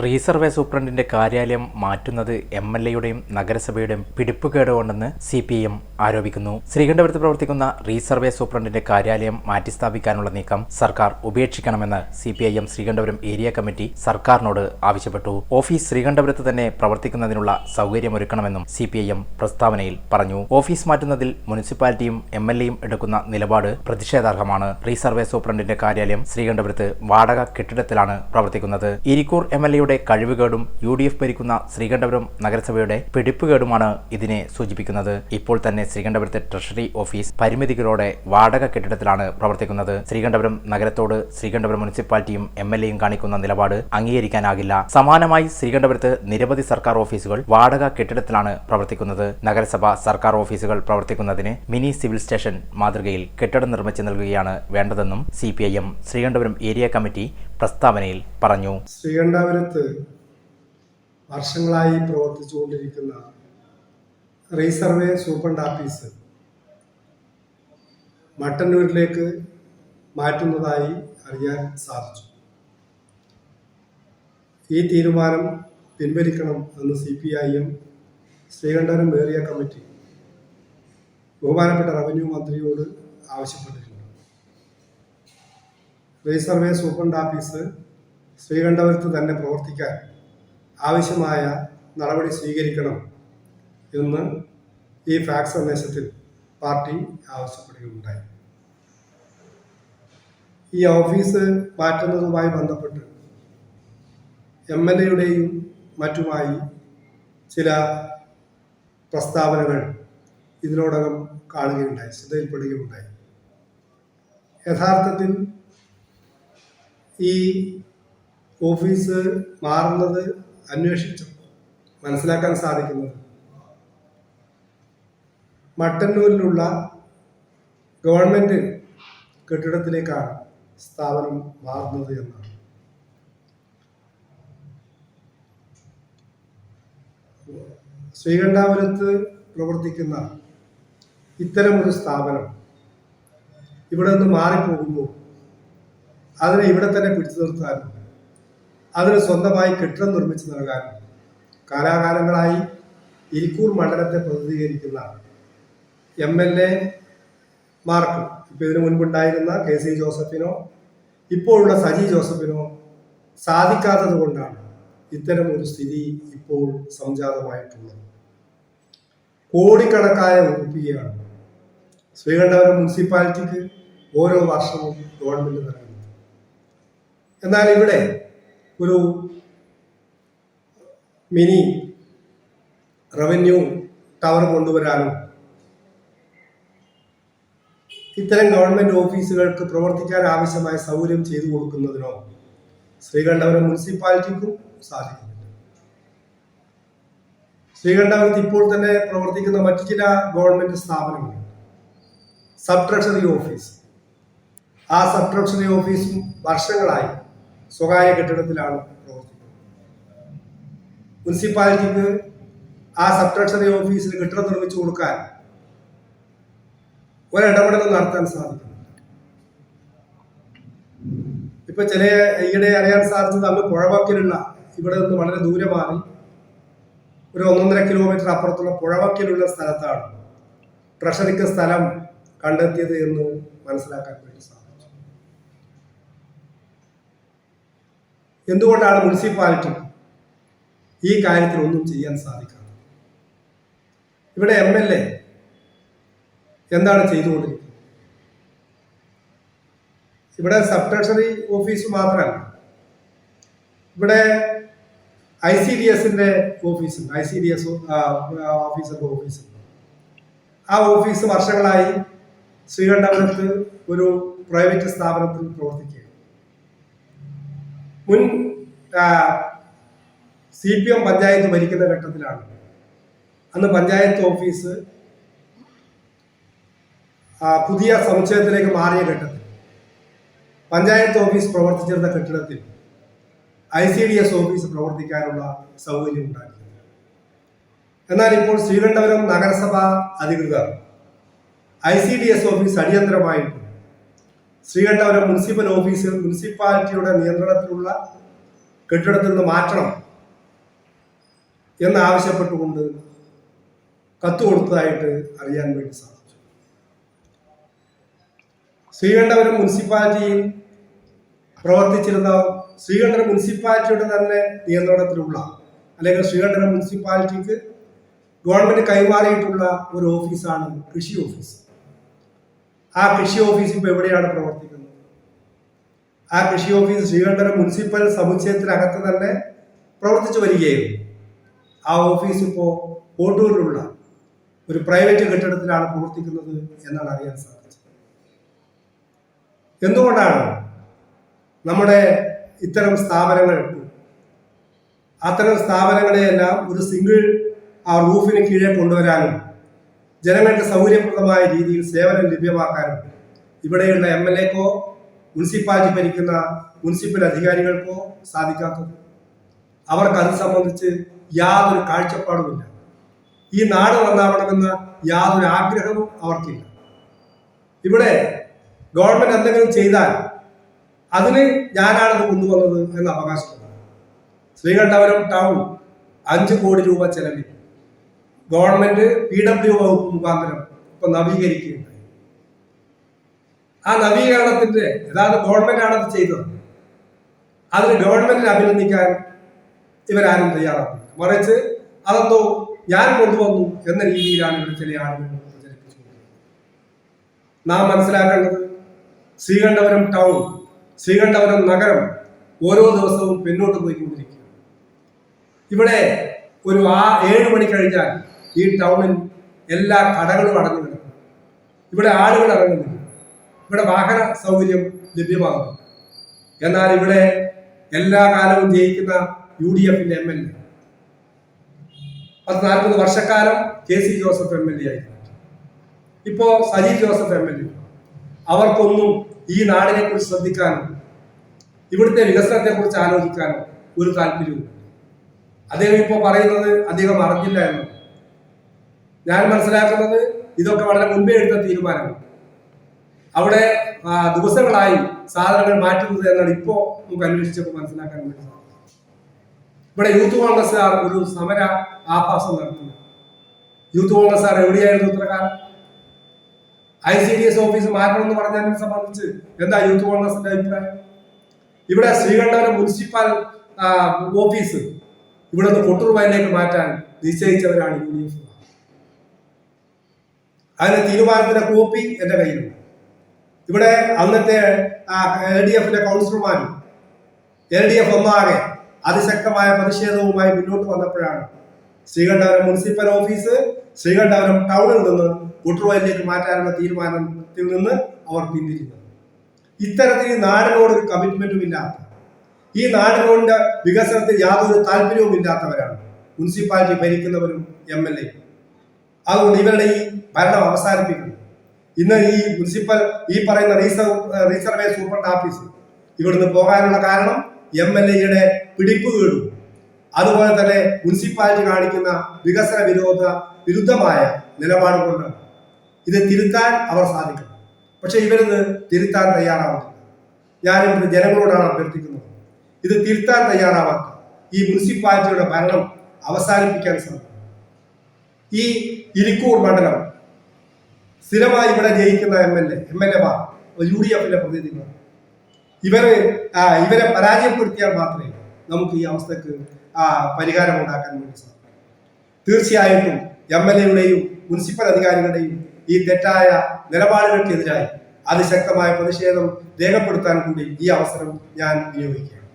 Resurvey സൂപ്രണ്ടിന്റെ കാര്യാലയം മാറ്റുന്നത് എംഎൽഎയുടെയും നഗരസഭയുടെയും പിടിപ്പുകേടുകൊണ്ടെന്ന് CPIM ആരോപിക്കുന്നു. ശ്രീകണ്ഠപുരത്ത് പ്രവർത്തിക്കുന്ന റീസർവേ സൂപ്രണ്ടിന്റെ കാര്യാലയം മാറ്റിസ്ഥാപിക്കാനുള്ള നീക്കം സർക്കാർ ഉപേക്ഷിക്കണമെന്ന് CPIM ശ്രീകണ്ഠപുരം ഏരിയ കമ്മിറ്റി സർക്കാരിനോട് ആവശ്യപ്പെട്ടു. ഓഫീസ് ശ്രീകണ്ഠപുരത്ത് തന്നെ പ്രവർത്തിക്കുന്നതിനുള്ള സൗകര്യമൊരുക്കണമെന്നും CPIM പ്രസ്താവനയിൽ പറഞ്ഞു. ഓഫീസ് മാറ്റുന്നതിൽ മുനിസിപ്പാലിറ്റിയും MLAയും എടുക്കുന്ന നിലപാട് പ്രതിഷേധാർഹമാണ്. റീസർവേ സൂപ്രണ്ടിന്റെ കാര്യാലയം ശ്രീകണ്ഠപുരത്ത് വാടക കെട്ടിടത്തിലാണ് പ്രവർത്തിക്കുന്നത്. ഇരിക്കൂർ MLAയുടെ കഴിവുകേടും UDF ഭരിക്കുന്ന ശ്രീകണ്ഠപുരം നഗരസഭയുടെ പിടിപ്പുകേടുമാണ് ഇതിനെ സൂചിപ്പിക്കുന്നത്. ഇപ്പോൾ തന്നെ ശ്രീകണ്ഠപുരത്തെ ട്രഷറി ഓഫീസ് പരിമിതികളോടെ വാടക കെട്ടിടത്തിലാണ് പ്രവർത്തിക്കുന്നത്. ശ്രീകണ്ഠപുരം നഗരത്തോട് ശ്രീകണ്ഠപുരം മുനിസിപ്പാലിറ്റിയും MLAയും കാണിക്കുന്ന നിലപാട് അംഗീകരിക്കാനാകില്ല. സമാനമായി ശ്രീകണ്ഠപുരത്ത് നിരവധി സർക്കാർ ഓഫീസുകൾ വാടക കെട്ടിടത്തിലാണ് പ്രവർത്തിക്കുന്നത്. നഗരസഭ സർക്കാർ ഓഫീസുകൾ പ്രവർത്തിക്കുന്നതിന് മിനി സിവിൽ സ്റ്റേഷൻ മാതൃകയിൽ കെട്ടിടം നിർമ്മിച്ചു നൽകുകയാണ് വേണ്ടതെന്നും CPIM ശ്രീകണ്ഠപുരം ഏരിയ കമ്മിറ്റി പ്രസ്താവനയിൽ പറഞ്ഞു. ശ്രീകണ്ഠപുരത്ത് വർഷങ്ങളായി പ്രവർത്തിച്ചുകൊണ്ടിരിക്കുന്ന റീസർവേ സൂപ്രണ്ട് ഓഫീസ് മട്ടന്നൂരിലേക്ക് മാറ്റുന്നതായി അറിയാൻ സാധിച്ചു. ഈ തീരുമാനം പിൻവലിക്കണം എന്ന് CPIM ശ്രീകണ്ഠപുരം ഏരിയ കമ്മിറ്റി ബഹുമാനപ്പെട്ട റവന്യൂ മന്ത്രിയോട് ആവശ്യപ്പെട്ടിട്ടുണ്ട്. റീസർവേ സൂപ്രണ്ട് ഓഫീസ് ശ്രീകണ്ഠപുരത്ത് തന്നെ പ്രവർത്തിക്കാൻ ആവശ്യമായ നടപടി സ്വീകരിക്കണം എന്ന് ഈ ഫാക്സ് സന്ദേശത്തിൽ പാർട്ടി ആവശ്യപ്പെടുകയുണ്ടായി. ഈ ഓഫീസ് മാറ്റുന്നതുമായി ബന്ധപ്പെട്ട് MLAയുടെയും മറ്റുമായി ചില പ്രസ്താവനകൾ ഇതിനോടകം കാണുകയുണ്ടായി, ശ്രദ്ധയിൽപ്പെടുകയുണ്ടായി. യഥാർത്ഥത്തിൽ ഈ ഓഫീസ് മാറുന്നത് അന്വേഷിച്ചു മനസ്സിലാക്കാൻ സാധിക്കുന്നത് മട്ടന്നൂരിലുള്ള ഗവൺമെന്റ് കെട്ടിടത്തിലേക്കാണ് സ്ഥാപനം മാറുന്നത് എന്നാണ്. ശ്രീകണ്ഠപുരത്ത് പ്രവർത്തിക്കുന്ന ഇത്തരമൊരു സ്ഥാപനം ഇവിടെ നിന്ന് മാറിപ്പോകുമ്പോൾ അതിനെ ഇവിടെ തന്നെ പിടിച്ചു നിർത്താനും അതിന് സ്വന്തമായി കെട്ടിടം നിർമ്മിച്ചു നൽകാനും കാലാകാലങ്ങളായി ഇരിക്കൂർ മണ്ഡലത്തെ പ്രതിനിധീകരിക്കുന്ന MLAമാർക്ക് ഇപ്പോൾ ഇതിനു മുൻപുണ്ടായിരുന്ന KC ജോസഫിനോ ഇപ്പോഴുള്ള സജി ജോസഫിനോ സാധിക്കാത്തത് കൊണ്ടാണ് ഇത്തരം ഒരു സ്ഥിതി ഇപ്പോൾ സംജാതമായിട്ടുള്ളത്. കോടിക്കണക്കായ രൂപയാണ് ശ്രീകണ്ഠപുരം മുനിസിപ്പാലിറ്റിക്ക് ഓരോ വർഷവും ഗവൺമെന്റ് നൽകുന്നത്. എന്നാൽ ഇവിടെ ഒരു മിനി റവന്യൂ ടവർ കൊണ്ടുവരാനും ഇത്തരം ഗവൺമെന്റ് ഓഫീസുകൾക്ക് പ്രവർത്തിക്കാൻ ആവശ്യമായ സൗകര്യം ചെയ്തു കൊടുക്കുന്നതിനോ ശ്രീകണ്ഠപുരം മുനിസിപ്പാലിറ്റിക്കും സാധിക്കുന്നുണ്ട്. ശ്രീകണ്ഠപുരത്ത് ഇപ്പോൾ തന്നെ പ്രവർത്തിക്കുന്ന മറ്റു ചില ഗവൺമെന്റ് സ്ഥാപനങ്ങൾ സബ് ട്രഷറി ഓഫീസ്, ആ സബ് ട്രഷറി ഓഫീസും വർഷങ്ങളായി സ്വകാര്യ കെട്ടിടത്തിലാണ് പ്രവർത്തിക്കുന്നത്. മുനിസിപ്പാലിറ്റിക്ക് ആ സബ് ട്രഷറി ഓഫീസിൽ കെട്ടിടം നിർമ്മിച്ചു കൊടുക്കാൻ ഒരിടപെടലും നടത്താൻ സാധിക്കും. ഇപ്പൊ ഈയിടെ അറിയാൻ സാധിച്ചത് അങ്ങ് പുഴവക്കിലുള്ള ഇവിടെ നിന്ന് വളരെ ദൂരെ മാറി ഒരു 1.5 കിലോമീറ്റർ അപ്പുറത്തുള്ള പുഴവക്കിലുള്ള സ്ഥലത്താണ് ട്രഷറിക്ക് സ്ഥലം കണ്ടെത്തിയത് എന്ന് മനസ്സിലാക്കാൻ വേണ്ടി സാധിച്ചു. എന്തുകൊണ്ടാണ് മുനിസിപ്പാലിറ്റി ഈ കാര്യത്തിൽ ഒന്നും ചെയ്യാൻ സാധിക്കാത്തത്? ഇവിടെ MLA എന്താണ് ചെയ്തുകൊണ്ടിരിക്കുന്നത്? ഇവിടെ സബ് ട്രഷറി ഓഫീസ് മാത്രമല്ല, ഇവിടെ ICDSന്റെ ഓഫീസുണ്ട്, ICDS ഓഫീസറുടെ ഓഫീസുണ്ട്. ആ ഓഫീസ് വർഷങ്ങളായി ശ്രീകണ്ഠപുരത്ത് ഒരു പ്രൈവറ്റ് സ്ഥാപനത്തിൽ പ്രവർത്തിക്കുകയാണ്. മുൻ CPM പഞ്ചായത്ത് ഭരിക്കുന്ന ഘട്ടത്തിലാണ് അന്ന് പഞ്ചായത്ത് ഓഫീസ് പുതിയ സമുച്ചയത്തിലേക്ക് മാറിയ ഘട്ടത്തിൽ പഞ്ചായത്ത് ഓഫീസ് പ്രവർത്തിച്ചിരുന്ന കെട്ടിടത്തിൽ ICDS ഓഫീസ് പ്രവർത്തിക്കാനുള്ള സൗകര്യം ഉണ്ടാക്കി. എന്നാൽ ഇപ്പോൾ ശ്രീകണ്ഠപുരം നഗരസഭ അധികൃതർ ICDS ഓഫീസ് അടിയന്തരമായിട്ട് ശ്രീകണ്ഠപുരം മുനിസിപ്പാലിറ്റിയുടെ നിയന്ത്രണത്തിലുള്ള കെട്ടിടത്തിൽ നിന്ന് മാറ്റണം എന്നാവശ്യപ്പെട്ടുകൊണ്ട് കത്ത് കൊടുത്തതായിട്ട് അറിയാൻ വേണ്ടി സാധിച്ചു. ശ്രീകണ്ഠപുരം മുനിസിപ്പാലിറ്റിയിൽ പ്രവർത്തിച്ചിരുന്ന ശ്രീകണ്ഠപുരം മുനിസിപ്പാലിറ്റിയുടെ തന്നെ നിയന്ത്രണത്തിലുള്ള അല്ലെങ്കിൽ ശ്രീകണ്ഠപുരം മുനിസിപ്പാലിറ്റിക്ക് ഗവൺമെന്റ് കൈമാറിയിട്ടുള്ള ഒരു ഓഫീസാണ് കൃഷി ഓഫീസ്. ആ കൃഷി ഓഫീസ് ഇപ്പോൾ എവിടെയാണ് പ്രവർത്തിക്കുന്നത്? ആ കൃഷി ഓഫീസ് ശ്രീകണ്ഠപുരം മുനിസിപ്പൽ സമുച്ചയത്തിനകത്ത് തന്നെ പ്രവർത്തിച്ചു വരികയായിരുന്നു. ആ ഓഫീസ് ഇപ്പോൾ കോട്ടൂരിലുള്ള ഒരു പ്രൈവറ്റ് കെട്ടിടത്തിലാണ് പ്രവർത്തിക്കുന്നത് എന്നാണ് അറിയാൻ സാധിച്ചത്. എന്തുകൊണ്ടാണ് നമ്മുടെ ഇത്തരം സ്ഥാപനങ്ങളെയെല്ലാം ഒരു സിംഗിൾ റൂഫിന് കീഴെ കൊണ്ടുവരാനും ജനങ്ങൾക്ക് സൗകര്യപ്രദമായ രീതിയിൽ സേവനം ലഭ്യമാക്കാനും ഇവിടെയുള്ള MLAക്കോ മുനിസിപ്പാലിറ്റി ഭരിക്കുന്ന മുനിസിപ്പൽ അധികാരികൾക്കോ സാധിക്കാത്തത്? അവർക്ക് അത് സംബന്ധിച്ച് യാതൊരു കാഴ്ചപ്പാടുമില്ല. ഈ നാട് നന്നാവണമെന്ന യാതൊരു ആഗ്രഹവും അവർക്കില്ല. ഇവിടെ ഗവൺമെന്റ് എന്തെങ്കിലും ചെയ്താൽ അതിന് ഞാനാണത് കൊണ്ടുവന്നത് എന്ന് അവകാശപ്പെടുന്നു. ശ്രീകണ്ഠപുരം ടൗൺ 5 കോടി രൂപ ചെലവിൽ ഗവൺമെന്റ് PW വകുപ്പ് മുഖാന്തരം ഇപ്പൊ നവീകരിക്കുകയുണ്ടായി. ആ നവീകരണത്തിന്റെ യഥാർത്ഥ ഗവൺമെന്റ് ആണത് ചെയ്തത്. അതിന് ഗവൺമെന്റിനെ അഭിനന്ദിക്കാൻ ഇവരാരും തയ്യാറാക്കില്ല. മറിച്ച് അതെന്തോ ഞാൻ കൊണ്ടുവന്നു എന്ന രീതിയിലാണ് ഇവർ ചില ആളുകൾ പ്രചരിപ്പിച്ചുകൊണ്ടിരിക്കുന്നത്. നാം മനസ്സിലാക്കേണ്ടത് ശ്രീകണ്ഠപുരം ടൗൺ, ശ്രീകണ്ഠപുരം നഗരം ഓരോ ദിവസവും പിന്നോട്ട് പോയിക്കൊണ്ടിരിക്കുക. ഇവിടെ ഒരു 7 മണി കഴിഞ്ഞാൽ ഈ ടൗണിൽ എല്ലാ കടകളും അടഞ്ഞു കിടക്കും. ഇവിടെ ആളുകൾ ഇറങ്ങുന്നില്ല. ഇവിടെ വാഹന സൗകര്യം ലഭ്യമാകുന്നു. എന്നാൽ ഇവിടെ എല്ലാ കാലവും ജയിക്കുന്ന UDFന്റെ MLA 40 വർഷക്കാലം KC ജോസഫ് MLA ആയിരുന്നു. ഇപ്പോ സജി ജോസഫ് MLA. അവർക്കൊന്നും ഈ നാടിനെ കുറിച്ച് ശ്രദ്ധിക്കാനോ ഇവിടുത്തെ വികസനത്തെ കുറിച്ച് ആലോചിക്കാനോ ഒരു താല്പര്യവും. അദ്ദേഹം ഇപ്പോൾ പറയുന്നത് അധികം അറിഞ്ഞില്ല എന്ന്. ഞാൻ മനസ്സിലാക്കുന്നത് ഇതൊക്കെ വളരെ മുൻപേ എടുത്ത തീരുമാനമാണ്. അവിടെ ദിവസങ്ങളായി സാധനങ്ങൾ മാറ്റുന്നത് എന്നാണ് ഇപ്പോൾ നമുക്ക് അന്വേഷിച്ചപ്പോൾ മനസ്സിലാക്കാൻ വേണ്ടി സാധിക്കും. ഇവിടെ യൂത്ത് കോൺഗ്രസ്സുകാർ ഒരു സമര ആഭാസം നടത്തുന്നു. യൂത്ത് കോൺഗ്രസ്സുകാർ എവിടെയായിരുന്നു ഇത്ര കാലം? ICDS ഓഫീസ് മാറ്റണമെന്ന് പറഞ്ഞതിനെ സംബന്ധിച്ച് എന്താ യൂത്ത് കോൺഗ്രസിന്റെ അഭിപ്രായം? ഇവിടെ ശ്രീകണ്ഠപുരം മുനിസിപ്പൽ ഓഫീസ് ഇവിടെ നിന്ന് കൊട്ടൂർവയലിലേക്ക് മാറ്റാൻ നിശ്ചയിച്ചവരാണ് UDF. അതിന്റെ തീരുമാനത്തിന്റെ കോപ്പി എന്റെ കയ്യിലുണ്ട്. ഇവിടെ അന്നത്തെ LDFന്റെ കൗൺസിലർമാരും LDF ഒന്നാകെ അതിശക്തമായ പ്രതിഷേധവുമായി മുന്നോട്ട് വന്നപ്പോഴാണ് ശ്രീകണ്ഠപുരം മുനിസിപ്പൽ ഓഫീസ് ശ്രീകണ്ഠപുരം ടൗണിൽ നിന്ന് കൊട്ടൂർവയലിലേക്ക് മാറ്റാനുള്ള തീരുമാനത്തിൽ നിന്ന് അവർ പിന്തിരിഞ്ഞത്. ഇത്തരത്തിൽ ഈ നാടിനോട് ഒരു കമ്മിറ്റ്മെന്റും ഇല്ലാത്ത, ഈ നാടിനോടിന്റെ വികസനത്തിൽ യാതൊരു താല്പര്യവും ഇല്ലാത്തവരാണ് മുനിസിപ്പാലിറ്റി ഭരിക്കുന്നവരും MLA. അതുകൊണ്ട് ഇവരുടെ ഈ ഭരണം അവസാനിപ്പിക്കുന്നു. ഇന്ന് ഈ മുനിസിപ്പൽ പറയുന്ന റീസർവേ സൂപ്രണ്ട് ഓഫീസ് ഇവിടുന്ന് പോകാനുള്ള കാരണം MLAയുടെ പിടിപ്പുകേടും അതുപോലെ തന്നെ മുനിസിപ്പാലിറ്റി കാണിക്കുന്ന വികസന വിരുദ്ധമായ നിലപാട് കൊണ്ടാണ്. ഇത് തിരുത്താൻ അവർ സാധിക്കണം. പക്ഷെ ഇവരിത് തിരുത്താൻ തയ്യാറാവുന്നില്ല. ഞാനിവിടുത്തെ ജനങ്ങളോടാണ് അഭ്യർത്ഥിക്കുന്നത്, ഇത് തിരുത്താൻ തയ്യാറാവാത്ത ഈ മുനിസിപ്പാലിറ്റിയുടെ ഭരണം അവസാനിപ്പിക്കാൻ ശ്രമിക്കും. ഈ ഇരിക്കൂർ മണ്ഡലം സ്ഥിരമായി ഇവിടെ ജയിക്കുന്ന MLAമാർ UDFന്റെ പ്രതിനിധികൾ, ഇവരെ പരാജയപ്പെടുത്തിയാൽ മാത്രമേ നമുക്ക് ഈ അവസ്ഥക്ക് പരിഹാരം ഉണ്ടാക്കാൻ വേണ്ടി സാധിക്കും. തീർച്ചയായിട്ടും MLAയുടെയും മുനിസിപ്പൽ അധികാരികളുടെയും ഈ തെറ്റായ നിലപാടുകൾക്കെതിരായി അതിശക്തമായ പ്രതിഷേധം രേഖപ്പെടുത്താൻ കൂടി ഈ അവസരം ഞാൻ വിനിയോഗിക്കുകയാണ്.